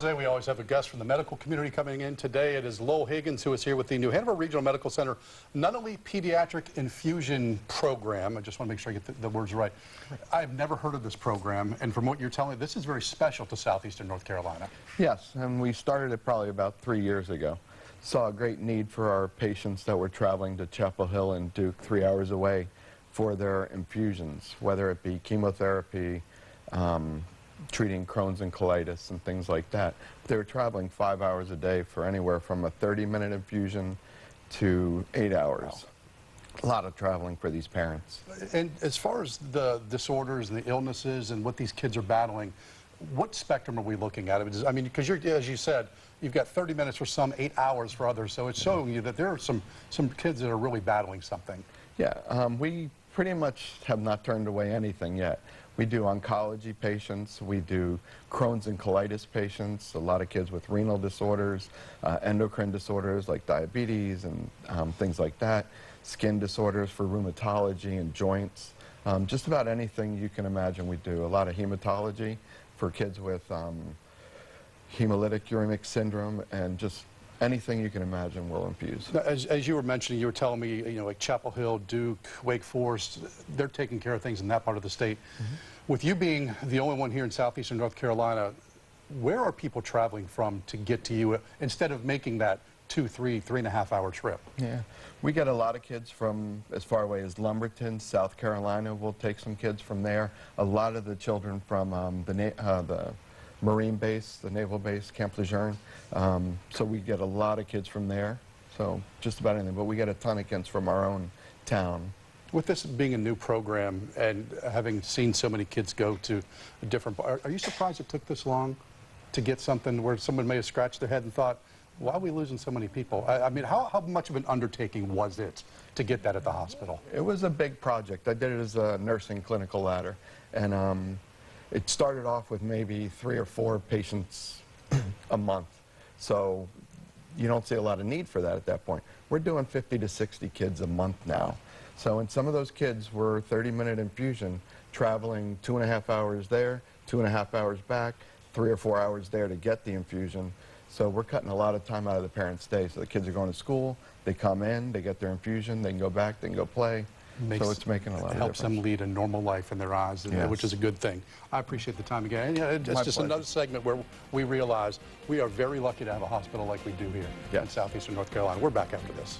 Today we always have a guest from the medical community coming in. Today it is Lowell Higgins, who is here with the New Hanover Regional Medical Center Nunnelee Pediatric Infusion Program. I just want to make sure I get the words right. I've never heard of this program, and from what you're telling me, this is very special to southeastern North Carolina. Yes, and we started it probably about 3 years ago. Saw a great need for our patients that were traveling to Chapel Hill and Duke 3 hours away for their infusions, whether it be chemotherapy, treating Crohn's and colitis and things like that. They were traveling 5 hours a day for anywhere from a 30-minute infusion to 8 hours. Wow. A lot of traveling for these parents. And as far as the disorders and the illnesses and what these kids are battling, what spectrum are we looking at? I mean, because as you said, you've got 30 minutes for some, 8 hours for others, so it's showing you that there are some kids that are really battling something. Yeah, we pretty much have not turned away anything yet. We do oncology patients, we do Crohn's and colitis patients, a lot of kids with renal disorders, endocrine disorders like diabetes and things like that, skin disorders for rheumatology and joints, just about anything you can imagine we do. A lot of hematology for kids with hemolytic uremic syndrome, and just anything you can imagine we'll infuse. Now, as you were mentioning, you were telling me, you know, like Chapel Hill, Duke, Wake Forest, they're taking care of things in that part of the state. Mm-hmm. With you being the only one here in southeastern North Carolina, where are people traveling from to get to you instead of making that 3.5 hour trip? Yeah, we get a lot of kids from as far away as Lumberton, South Carolina. We'll take some kids from there. A lot of the children from the Marine base, the naval base, Camp Lejeune. So we get a lot of kids from there. So just about anything, but we get a ton of kids from our own town. With this being a new program and having seen so many kids go to a different, are you surprised it took this long to get something where someone may have scratched their head and thought, why are we losing so many people? I mean, how much of an undertaking was it to get that at the hospital? It was a big project. I did it as a nursing clinical ladder, and it started off with maybe 3 or 4 patients a month. So you don't see a lot of need for that at that point. We're doing 50 to 60 kids a month now. So, and some of those kids were 30-minute infusion, traveling 2.5 hours there, 2.5 hours back, 3 or 4 hours there to get the infusion. So we're cutting a lot of time out of the parents' day. So the kids are going to school, they come in, they get their infusion, they can go back, they can go play. So it's making a lot of difference. Helps them lead a normal life in their eyes, yes, which is a good thing. I appreciate the time again. And it's just another segment where we realize we are very lucky to have a hospital like we do here in southeastern North Carolina. We're back after this.